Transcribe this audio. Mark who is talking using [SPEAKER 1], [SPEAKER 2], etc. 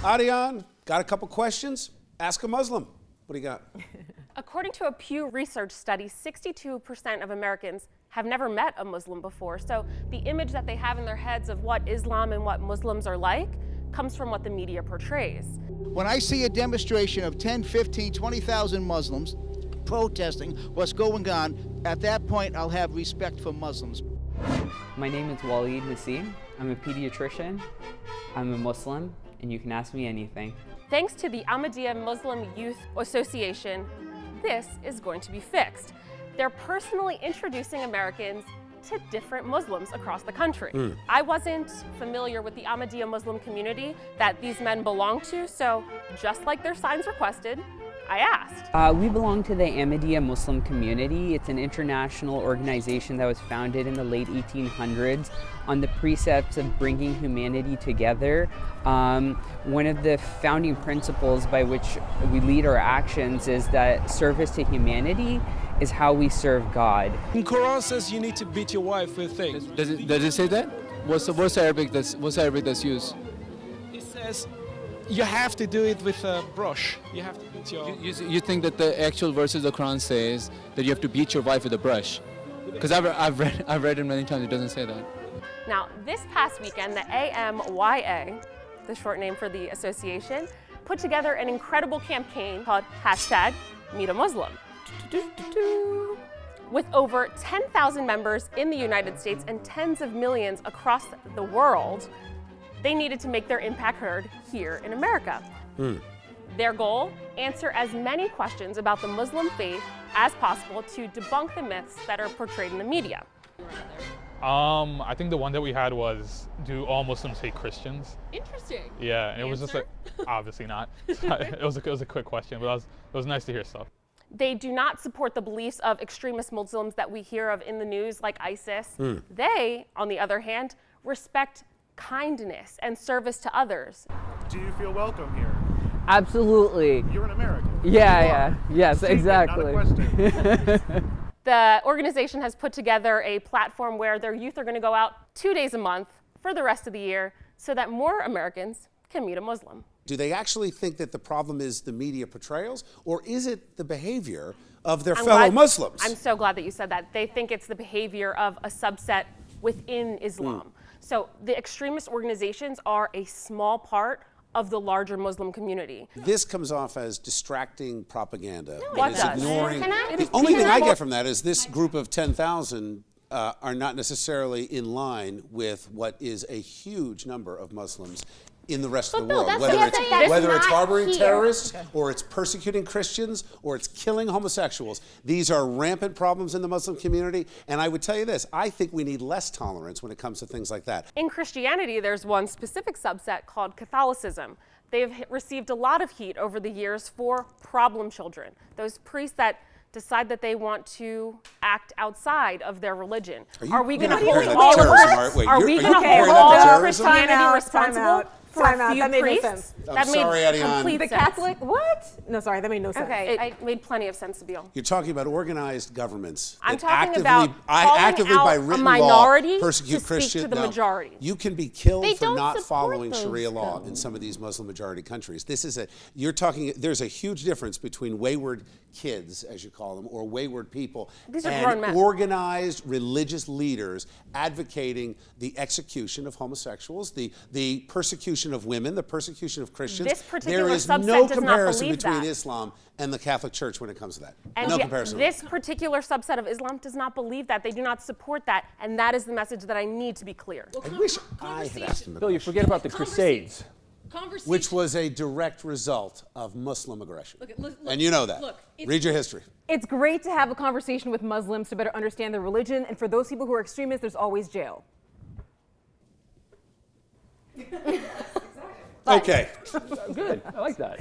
[SPEAKER 1] Adian, got a couple questions? Ask a Muslim. What do you got?
[SPEAKER 2] According to a Pew Research study, 62% of Americans have never met a Muslim before. So the image that they have in their heads of what Islam and what Muslims are like comes from what the media portrays.
[SPEAKER 3] When I see a demonstration of 10, 15, 20,000 Muslims protesting what's going on, at that point I'll have respect for Muslims.
[SPEAKER 4] My name is Waleed Nassim. I'm a pediatrician. I'm a Muslim, and you can ask me anything.
[SPEAKER 2] Thanks to the Ahmadiyya Muslim Youth Association, this is going to be fixed. They're personally introducing Americans to different Muslims across the country. I wasn't familiar with the Ahmadiyya Muslim community that these men belong to, so just like their signs requested, I asked.
[SPEAKER 4] We belong to the Ahmadiyya Muslim community. It's an international organization that was founded in the late 1800s on the precepts of bringing humanity together. One of the founding principles by which we lead our actions is that service to humanity is how we serve God.
[SPEAKER 5] The Quran says you need to beat your wife with things.
[SPEAKER 6] Does it say that? What's Arabic that's used?
[SPEAKER 5] It says you have to do it with a brush. You have to beat your...
[SPEAKER 6] You think that the actual verse of the Quran says that you have to beat your wife with a brush? Because I've read it many times. It doesn't say that.
[SPEAKER 2] Now, this past weekend, the AMYA, the short name for the association, put together an incredible campaign called #MeetAMuslim. With over 10,000 members in the United States and tens of millions across the world, they needed to make their impact heard here in America. Their goal, answer as many questions about the Muslim faith as possible to debunk the myths that are portrayed in the media.
[SPEAKER 7] I think the one that we had was, do all Muslims hate Christians?
[SPEAKER 2] Interesting.
[SPEAKER 7] Yeah, and it was just like, obviously not. it was a quick question, but it was nice to hear stuff.
[SPEAKER 2] They do not support the beliefs of extremist Muslims that we hear of in the news, like ISIS. They, on the other hand, respect kindness and service to others.
[SPEAKER 8] Do you feel welcome here?
[SPEAKER 4] Absolutely.
[SPEAKER 8] You're an American.
[SPEAKER 4] Yeah. Yes,
[SPEAKER 8] Statement,
[SPEAKER 4] exactly.
[SPEAKER 8] not a question.
[SPEAKER 2] The organization has put together a platform where their youth are going to go out 2 days a month for the rest of the year so that more Americans can meet a Muslim.
[SPEAKER 1] Do they actually think that the problem is the media portrayals, or is it the behavior of their fellow Muslims?
[SPEAKER 2] I'm so glad that you said that. They think it's the behavior of a subset within Islam. So the extremist organizations are a small part of the larger Muslim community.
[SPEAKER 1] This comes off as distracting propaganda.
[SPEAKER 2] What does?
[SPEAKER 1] Ignoring. The only thing I get from that is this group of 10,000 are not necessarily in line with what is a huge number of Muslims in the rest of the world, whether it's harboring terrorists, or it's persecuting Christians, or it's killing homosexuals. These are rampant problems in the Muslim community, and I would tell you this, I think we need less tolerance when it comes to things like that.
[SPEAKER 2] In Christianity, there's one specific subset called Catholicism. They've received a lot of heat over the years for problem children, those priests that decide that they want to act outside of their religion. Are we going to hold all of Christianity responsible for a few priests?
[SPEAKER 1] I'm sorry, Adian.
[SPEAKER 9] The Catholic, what? No, sorry, that made no sense.
[SPEAKER 2] Okay, it made plenty of sense, Sabeel.
[SPEAKER 1] You're talking about organized governments.
[SPEAKER 2] I'm
[SPEAKER 1] that
[SPEAKER 2] talking about
[SPEAKER 1] actively by
[SPEAKER 2] out
[SPEAKER 1] written
[SPEAKER 2] a minority
[SPEAKER 1] law persecute
[SPEAKER 2] to
[SPEAKER 1] Christians.
[SPEAKER 2] speak to the majority.
[SPEAKER 1] You can be killed
[SPEAKER 2] They
[SPEAKER 1] for
[SPEAKER 2] don't
[SPEAKER 1] not
[SPEAKER 2] support
[SPEAKER 1] following
[SPEAKER 2] those
[SPEAKER 1] Sharia law in some of these Muslim majority countries. This is there's a huge difference between wayward kids, as you call them, or wayward people,
[SPEAKER 2] These are grown men.
[SPEAKER 1] and organized religious leaders advocating the execution of homosexuals, the persecution of women, the persecution of Christians.
[SPEAKER 2] This particular
[SPEAKER 1] there is
[SPEAKER 2] subset
[SPEAKER 1] no
[SPEAKER 2] does not
[SPEAKER 1] comparison
[SPEAKER 2] believe
[SPEAKER 1] between
[SPEAKER 2] that.
[SPEAKER 1] Islam and the Catholic Church when it comes to that.
[SPEAKER 2] And
[SPEAKER 1] no
[SPEAKER 2] yet,
[SPEAKER 1] comparison.
[SPEAKER 2] this particular subset of Islam does not believe that. They do not support that, and that is the message that I need to be clear.
[SPEAKER 1] I wish I had asked him.
[SPEAKER 10] Bill, you forget about the Crusades.
[SPEAKER 1] Which was a direct result of Muslim aggression.
[SPEAKER 9] Look,
[SPEAKER 1] and you know that. Read your history.
[SPEAKER 9] It's great to have a conversation with Muslims to better understand their religion, and for those people who are extremists, there's always jail.
[SPEAKER 1] Okay.
[SPEAKER 10] Good. I like that.